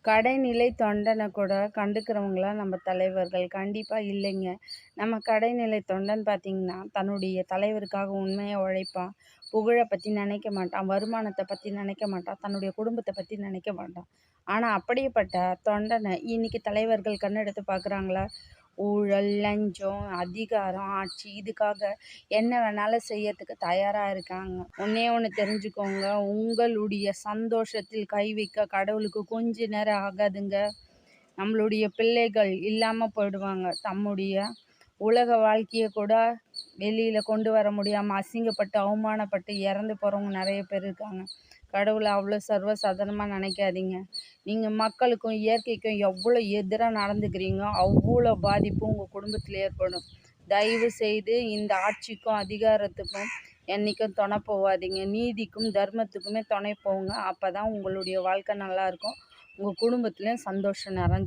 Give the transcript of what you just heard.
கடைநிலை தொண்டனை கூட கண்டுக்கிறவங்களா நம்ம தலைவர்கள்? கண்டிப்பா இல்லைங்க. நம்ம கடைநிலை தொண்டன் பார்த்தீங்கன்னா, தன்னுடைய தலைவருக்காக உண்மையா உழைப்பான். புகழ பத்தி நினைக்க மாட்டான். வருமானத்த பத்தி நினைக்க மாட்டான். தன்னுடைய குடும்பத்த பத்தி நினைக்க மாட்டான். ஆனா, அப்படிப்பட்ட தொண்டன இன்னைக்கு தலைவர்கள் கண்ணெடுத்து பார்க்குறாங்களா? ஊழல், லஞ்சம், அதிகாரம், ஆட்சி இதுக்காக என்ன வேணாலும் செய்யறதுக்கு தயாரா இருக்காங்க. ஒண்ணே ஒண்ணு தெரிஞ்சுக்கோங்க, உங்களுடைய சந்தோஷத்தில் கை வைக்க கடவுளுக்கு கொஞ்ச நேரம் ஆகாதுங்க. நம்மளுடைய பிள்ளைகள் இல்லாம போயிடுவாங்க. தம்முடைய உலக வாழ்க்கைய கூட வெளியில கொண்டு வர முடியாம அசிங்கப்பட்டு, அவமானப்பட்டு இறந்து போறவங்க நெறைய பேர் இருக்காங்க. கடவுள அவ்வளோ சர்வசாதாரணமா நினைக்காதீங்க. நீங்க மக்களுக்கும், இயற்கைக்கும் எவ்வளோ எதிரா நடந்துக்கிறீங்களோ, அவ்வளோ பாதிப்பு உங்க குடும்பத்தில ஏற்படும். தயவு செய்து இந்த ஆட்சிக்கும், அதிகாரத்துக்கும் என்னைக்கும் துணை போவாதீங்க. நீதிக்கும், தர்மத்துக்குமே துணை போங்க. அப்பதான் உங்களுடைய வாழ்க்கை நல்லாயிருக்கும். உங்க குடும்பத்திலயும் சந்தோஷம் நிறைஞ்சு